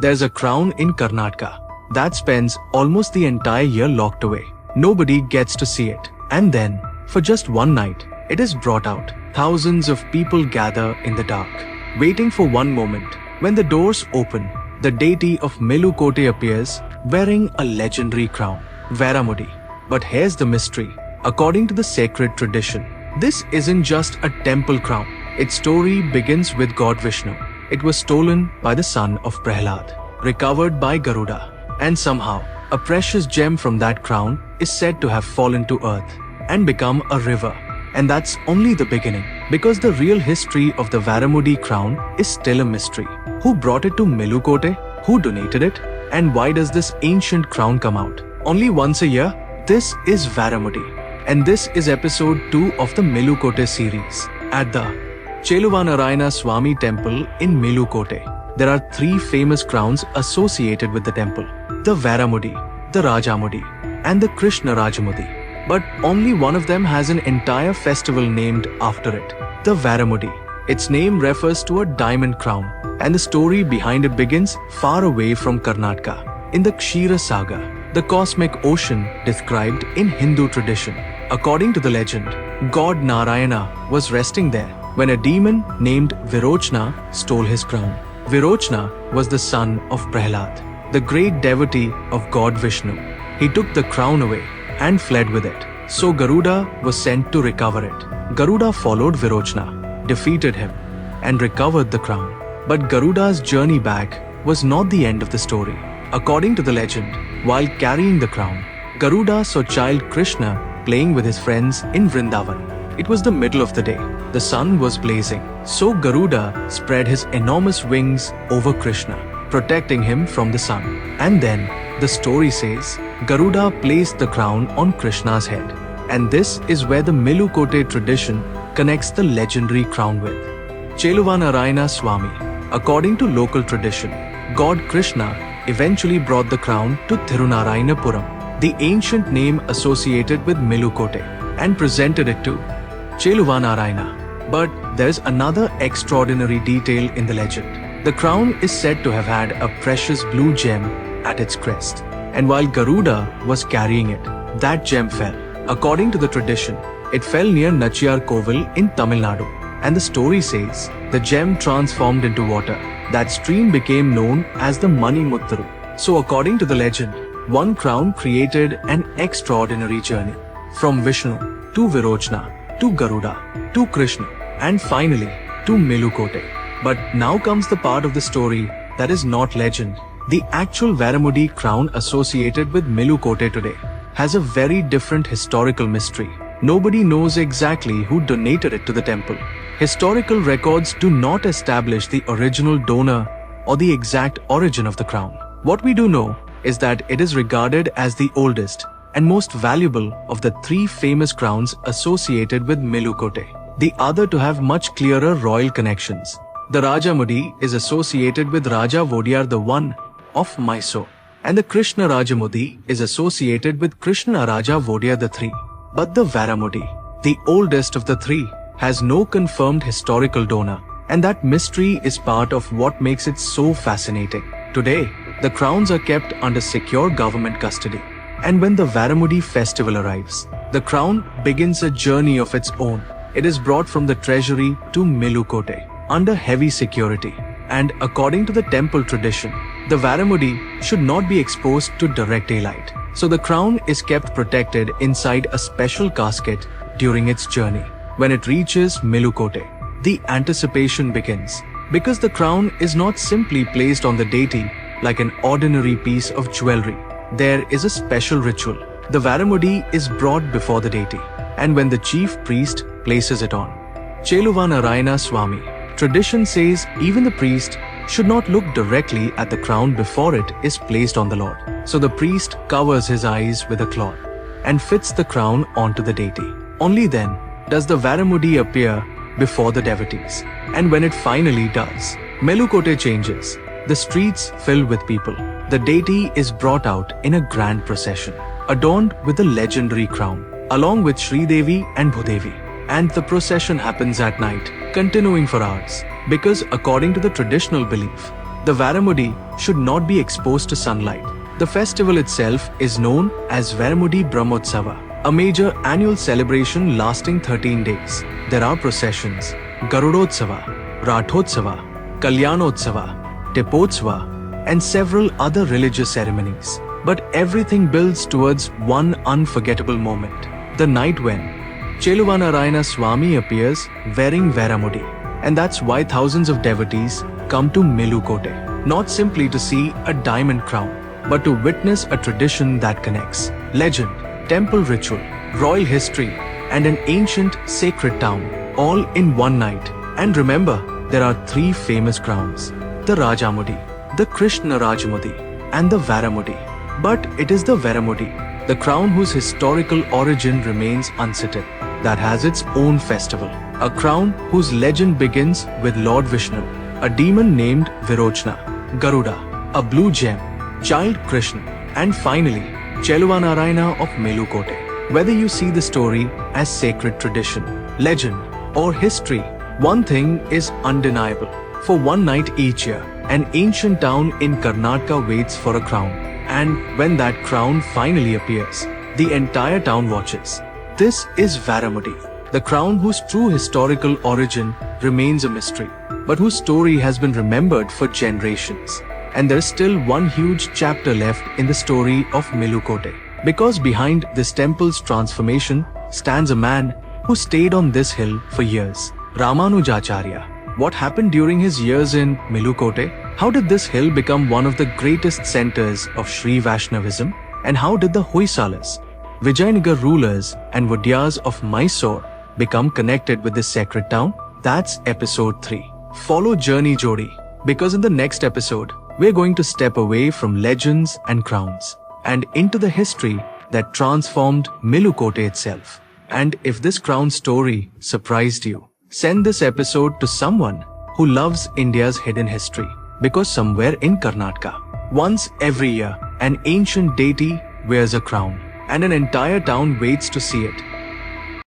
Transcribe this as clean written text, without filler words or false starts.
there's a crown in Karnataka that spends almost the entire year locked away. Nobody gets to see it. And then, for just one night, it is brought out. Thousands of people gather in the dark, waiting for one moment. When the doors open, the deity of Melukote appears wearing a legendary crown, Vairamudi. But here's the mystery. According to the sacred tradition, this isn't just a temple crown. Its story begins with Lord Vishnu. It was stolen by the son of Prahlad, recovered by Garuda, and somehow, a precious gem from that crown is said to have fallen to earth and become a river. And that's only the beginning, because the real history of the Vairamudi crown is still a mystery. Who brought it to Melukote? Who donated it? And why does this ancient crown come out only once a year? This is Vairamudi, and this is episode 2 of the Melukote series. At the Cheluvanarayana Swami temple in Melukote, there are 3 famous crowns associated with the temple: the Vairamudi, the Rajamudi, and the Krishna Rajamudi. But only one of them has an entire festival named after it, the Vairamudi. Its name refers to a diamond crown, and the story behind it begins far away from Karnataka, in the Kshira Saga, the cosmic ocean described in Hindu tradition. According to the legend, God Narayana was resting there when a demon named Virochna stole his crown. Virochna was the son of Prahlad, the great devotee of God Vishnu. He took the crown away and fled with it. So Garuda was sent to recover it. Garuda followed Virochna, defeated him, and recovered the crown. But Garuda's journey back was not the end of the story. According to the legend, while carrying the crown, Garuda saw child Krishna playing with his friends in Vrindavan. It was the middle of the day. The sun was blazing. So Garuda spread his enormous wings over Krishna, protecting him from the sun. And then, the story says, Garuda placed the crown on Krishna's head. And this is where the Melukote tradition connects the legendary crown with Cheluvanarayana Swami. According to local tradition, God Krishna eventually brought the crown to Thirunarayanapuram, the ancient name associated with Melukote, and presented it to Cheluvanarayana. But there's another extraordinary detail in the legend. The crown is said to have had a precious blue gem at its crest. And while Garuda was carrying it, that gem fell. According to the tradition, it fell near Nachiyar Kovil in Tamil Nadu. And the story says, the gem transformed into water. That stream became known as the Mani Muttaru. So according to the legend, one crown created an extraordinary journey. From Vishnu to Virochna to Garuda to Krishna and finally to Melukote. But now comes the part of the story that is not legend. The actual Vairamudi crown associated with Melukote today has a very different historical mystery. Nobody knows exactly who donated it to the temple. Historical records do not establish the original donor or the exact origin of the crown. What we do know is that it is regarded as the oldest and most valuable of the 3 famous crowns associated with Melukote. The other to have much clearer royal connections. The Rajamudi is associated with Raja Vodiyar I of Mysore, and the Krishna Rajamudi is associated with Krishna Raja Vodiyar III. But the Vairamudi, the oldest of the 3, has no confirmed historical donor, and that mystery is part of what makes it so fascinating. Today, the crowns are kept under secure government custody, and when the Vairamudi festival arrives, the crown begins a journey of its own. It is brought from the treasury to Melukote under heavy security, and according to the temple tradition, the Vairamudi should not be exposed to direct daylight. So the crown is kept protected inside a special casket during its journey. When it reaches Melukote, the anticipation begins, because the crown is not simply placed on the deity like an ordinary piece of jewelry. There is a special ritual. The Vairamudi is brought before the deity, and when the chief priest places it on Cheluvanarayana Swami, tradition says even the priest should not look directly at the crown before it is placed on the Lord. So the priest covers his eyes with a cloth and fits the crown onto the deity. Only then does the Vairamudi appear before the devotees. And when it finally does, Melukote changes. The streets fill with people. The deity is brought out in a grand procession, adorned with the legendary crown, along with Sri Devi and Bhudevi. And the procession happens at night, continuing for hours. Because according to the traditional belief, The Vairamudi should not be exposed to sunlight. The festival itself is known as Vairamudi Brahmotsava, a major annual celebration lasting 13 days. There are processions, Garudotsava, Rathotsava, Kalyanotsava, Tepotsava, and several other religious ceremonies. But everything builds towards one unforgettable moment. The night when Cheluvanarayana Swami appears wearing Vairamudi. And that's why thousands of devotees come to Melukote, not simply to see a diamond crown, but to witness a tradition that connects legend, temple ritual, royal history, and an ancient sacred town, all in one night. And remember, there are three famous crowns: the Rajamudi, the Krishna Rajamudi, and the Vairamudi. But it is the Vairamudi, the crown whose historical origin remains unsettled, that has its own festival. A crown whose legend begins with Lord Vishnu, a demon named Virochna, Garuda, a blue gem, child Krishna, and finally, Cheluvanarayana of Melukote. Whether you see the story as sacred tradition, legend, or history, one thing is undeniable. For one night each year, an ancient town in Karnataka waits for a crown. And when that crown finally appears, the entire town watches. This is Vairamudi, the crown whose true historical origin remains a mystery, but whose story has been remembered for generations. And there's still one huge chapter left in the story of Melukote. Because behind this temple's transformation stands a man who stayed on this hill for years, Ramanujacharya. What happened during his years in Melukote? How did this hill become one of the greatest centers of Sri Vaishnavism? And how did the Hoysalas, Vijayanagar rulers, and Vodiyas of Mysore become connected with this sacred town? That's episode 3. Follow Journey Jodi, because in the next episode, we're going to step away from legends and crowns and into the history that transformed Melukote itself. And if this crown story surprised you, send this episode to someone who loves India's hidden history. Because somewhere in Karnataka, once every year, an ancient deity wears a crown, and an entire town waits to see it.